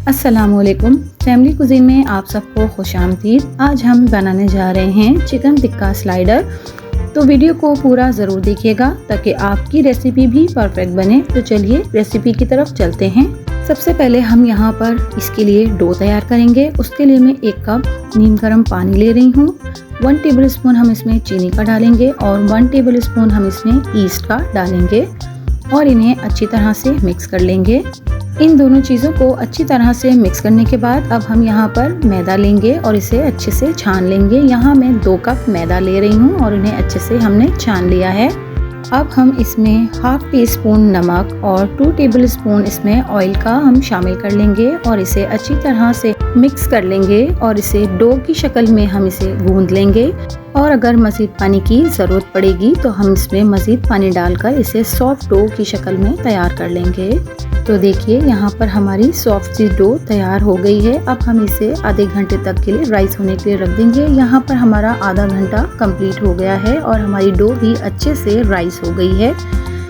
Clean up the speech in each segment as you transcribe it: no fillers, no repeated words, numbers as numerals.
अस्सलामुअलैकुम। Family cuisine में आप सबको खुशामदीद। आज हम बनाने जा रहे हैं चिकन टिक्का स्लाइडर। तो वीडियो को पूरा ज़रूर देखिएगा ताकि आपकी रेसिपी भी परफेक्ट बने। तो चलिए रेसिपी की तरफ चलते हैं। सबसे पहले हम यहाँ पर इसके लिए डो तैयार करेंगे। उसके लिए मैं 1 कप नीम गर्म पानी ले रही हूँ। 1 टेबल स्पून हम इसमें चीनी का डालेंगे और 1 टेबल स्पून हम इसमें ईस्ट का डालेंगे और इन्हें अच्छी तरह से मिक्स कर लेंगे। इन दोनों चीज़ों को अच्छी तरह से मिक्स करने के बाद अब हम यहाँ पर मैदा लेंगे और इसे अच्छे से छान लेंगे। यहाँ मैं 2 कप मैदा ले रही हूँ और इन्हें अच्छे से हमने छान लिया है। अब हम इसमें हाफ टी स्पून नमक और 2 टेबल स्पून इसमें ऑयल का हम शामिल कर लेंगे और इसे अच्छी तरह से मिक्स कर लेंगे और इसे डो की शक्ल में हम इसे गूंद लेंगे। और अगर मज़ीद पानी की ज़रूरत पड़ेगी तो हम इसमें मज़ीद पानी डालकर इसे सॉफ्ट डो की शक्ल में तैयार कर लेंगे। तो देखिए यहाँ पर हमारी सॉफ्ट सी डो तैयार हो गई है। अब हम इसे आधे घंटे तक के लिए राइस होने के लिए रख देंगे। यहाँ पर हमारा आधा घंटा कंप्लीट हो गया है और हमारी डो भी अच्छे से राइस हो गई है।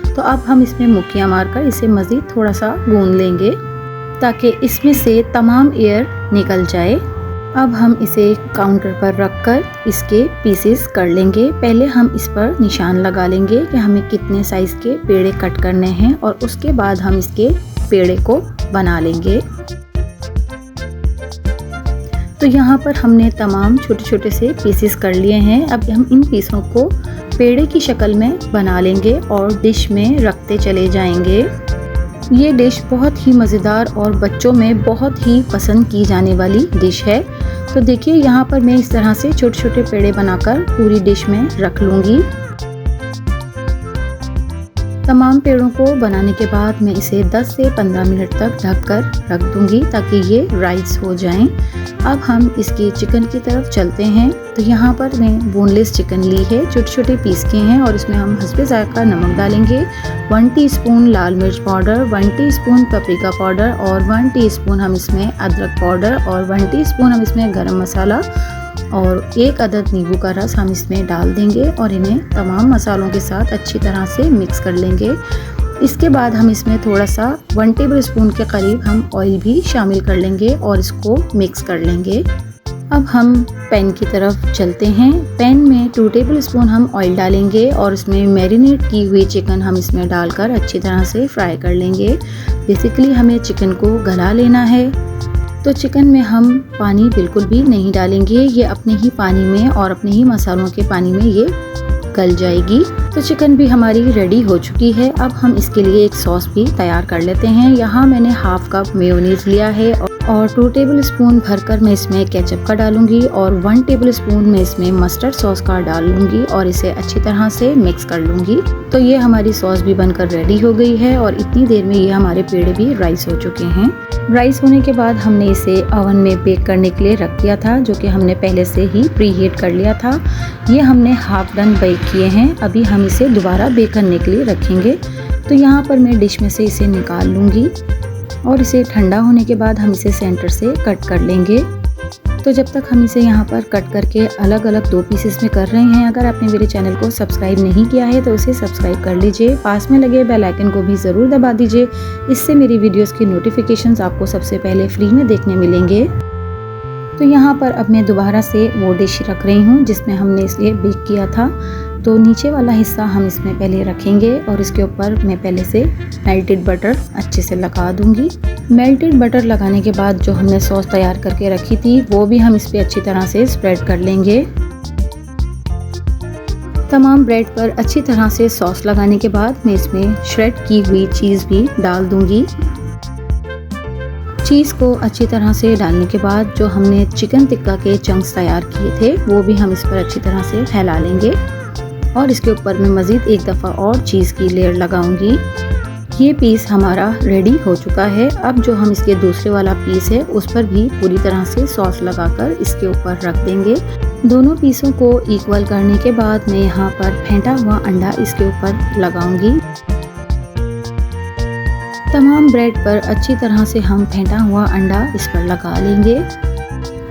तो अब हम इसमें मुक्कियाँ मारकर इसे मज़ीद थोड़ा सा गूंद लेंगे ताकि इसमें से तमाम एयर निकल जाए। अब हम इसे काउंटर पर रखकर इसके पीसेस कर लेंगे। पहले हम इस पर निशान लगा लेंगे कि हमें कितने साइज़ के पेड़े कट करने हैं और उसके बाद हम इसके पेड़े को बना लेंगे। तो यहाँ पर हमने तमाम छोटे छोटे से पीसेस कर लिए हैं। अब हम इन पीसों को पेड़े की शक्ल में बना लेंगे और डिश में रखते चले जाएंगे। ये डिश बहुत ही मज़ेदार और बच्चों में बहुत ही पसंद की जाने वाली डिश है। तो देखिए यहाँ पर मैं इस तरह से छोटे छोटे पेड़े बनाकर पूरी डिश में रख लूँगी। तमाम पेड़ों को बनाने के बाद मैं इसे 10 से 15 मिनट तक ढककर रख दूँगी ताकि ये राइस हो जाएं। अब हम इसके चिकन की तरफ चलते हैं। तो यहाँ पर मैं बोनलेस चिकन ली है, छोटे छोटे पीस किए हैं और इसमें हम हस्बे ज़ायक़ा नमक डालेंगे, 1 टीस्पून लाल मिर्च पाउडर, 1 टीस्पून पेपरिका पाउडर और 1 टीस्पून हम इसमें अदरक पाउडर और 1 टीस्पून हम इसमें गरम मसाला और 1 अदद नींबू का रस हम इसमें डाल देंगे और इन्हें तमाम मसालों के साथ अच्छी तरह से मिक्स कर लेंगे। इसके बाद हम इसमें थोड़ा सा 1 टेबल स्पून के करीब हम ऑयल भी शामिल कर लेंगे और इसको मिक्स कर लेंगे। अब हम पैन की तरफ चलते हैं। पैन में 2 टेबल स्पून हम ऑयल डालेंगे और इसमें मैरिनेट की हुई चिकन हम इसमें डालकर अच्छी तरह से फ्राई कर लेंगे। बेसिकली हमें चिकन को गला लेना है। तो चिकन में हम पानी बिल्कुल भी नहीं डालेंगे, ये अपने ही पानी में और अपने ही मसालों के पानी में ये गल जाएगी। तो चिकन भी हमारी रेडी हो चुकी है। अब हम इसके लिए एक सॉस भी तैयार कर लेते हैं। यहाँ मैंने हाफ कप मेयोनीज लिया है और 2 टेबल स्पून भरकर मैं इसमें केचप का डालूंगी और 1 टेबल स्पून मैं इसमें मस्टर्ड सॉस का डाल लूँगी और इसे अच्छी तरह से मिक्स कर लूँगी। तो ये हमारी सॉस भी बनकर रेडी हो गई है और इतनी देर में ये हमारे पेड़े भी राइस हो चुके हैं। राइस होने के बाद हमने इसे ओवन में बेक करने के लिए रख दिया था, जो कि हमने पहले से ही प्री हीट कर लिया था। ये हमने हाफ डन बेक किए हैं। अभी हम इसे दोबारा बेक करने के लिए रखेंगे। तो यहाँ पर मैं डिश में से इसे निकाल लूँगी और इसे ठंडा होने के बाद हम इसे सेंटर से कट कर लेंगे। तो जब तक हम इसे यहाँ पर कट करके अलग अलग 2 पीसेस में कर रहे हैं, अगर आपने मेरे चैनल को सब्सक्राइब नहीं किया है तो उसे सब्सक्राइब कर लीजिए। पास में लगे बेल आइकन को भी ज़रूर दबा दीजिए। इससे मेरी वीडियोस की नोटिफिकेशंस आपको सबसे पहले फ्री में देखने मिलेंगे। तो यहाँ पर अब मैं दोबारा से वो डिश रख रही हूँ जिसमें हमने इसे बेक किया था। तो नीचे वाला हिस्सा हम इसमें पहले रखेंगे और इसके ऊपर मैं पहले से मेल्टेड बटर अच्छे से लगा दूंगी। मेल्टेड बटर लगाने के बाद जो हमने सॉस तैयार करके रखी थी वो भी हम इस पर अच्छी तरह से स्प्रेड कर लेंगे। तमाम ब्रेड पर अच्छी तरह से सॉस लगाने के बाद मैं इसमें श्रेड की हुई चीज़ भी डाल दूंगी। चीज़ को अच्छी तरह से डालने के बाद जो हमने चिकन टिक्का के चंक्स तैयार किए थे वो भी हम इस पर अच्छी तरह से फैला लेंगे और इसके ऊपर मैं मज़ीद एक दफ़ा और चीज़ की लेयर लगाऊंगी। ये पीस हमारा रेडी हो चुका है। अब जो हम इसके दूसरे वाला पीस है उस पर भी पूरी तरह से सॉस लगाकर इसके ऊपर रख देंगे। दोनों पीसों को इक्वल करने के बाद मैं यहाँ पर फेंटा हुआ अंडा इसके ऊपर लगाऊंगी। तमाम ब्रेड पर अच्छी तरह से हम फेंटा हुआ अंडा इस पर लगा लेंगे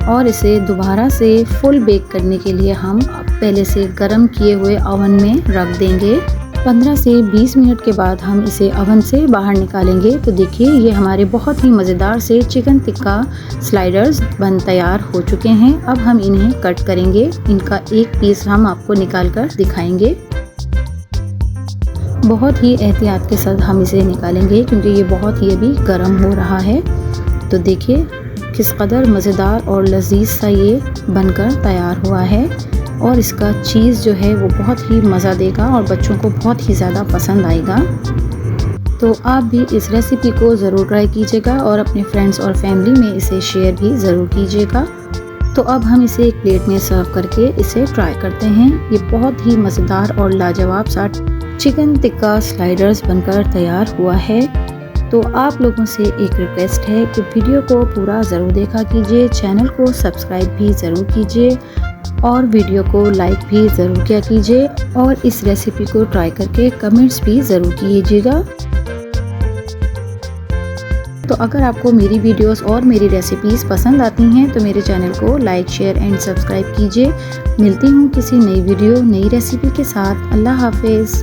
और इसे दोबारा से फुल बेक करने के लिए हम पहले से गर्म किए हुए ओवन में रख देंगे। 15 से 20 मिनट के बाद हम इसे ओवन से बाहर निकालेंगे। तो देखिए ये हमारे बहुत ही मज़ेदार से चिकन टिक्का स्लाइडर्स बन तैयार हो चुके हैं। अब हम इन्हें कट करेंगे। इनका एक पीस हम आपको निकाल कर दिखाएंगे। बहुत ही एहतियात के साथ हम इसे निकालेंगे क्योंकि ये बहुत ही अभी गर्म हो रहा है। तो देखिए किस कदर मज़ेदार और लजीज सा ये बनकर तैयार हुआ है और इसका चीज़ जो है वो बहुत ही मज़ा देगा और बच्चों को बहुत ही ज़्यादा पसंद आएगा। तो आप भी इस रेसिपी को ज़रूर ट्राई कीजिएगा और अपने फ्रेंड्स और फैमिली में इसे शेयर भी ज़रूर कीजिएगा। तो अब हम इसे एक प्लेट में सर्व करके इसे ट्राई करते हैं। ये बहुत ही मज़ेदार और लाजवाब सा चिकन टिक्का स्लाइडर्स बनकर तैयार हुआ है। तो आप लोगों से एक रिक्वेस्ट है कि वीडियो को पूरा ज़रूर देखा कीजिए, चैनल को सब्सक्राइब भी ज़रूर कीजिए और वीडियो को लाइक भी ज़रूर किया कीजिए और इस रेसिपी को ट्राई करके कमेंट्स भी ज़रूर कीजिएगा। तो अगर आपको मेरी वीडियोस और मेरी रेसिपीज़ पसंद आती हैं तो मेरे चैनल को लाइक शेयर एंड सब्सक्राइब कीजिए। मिलती हूँ किसी नई वीडियो नई रेसिपी के साथ। अल्लाह हाफिज़।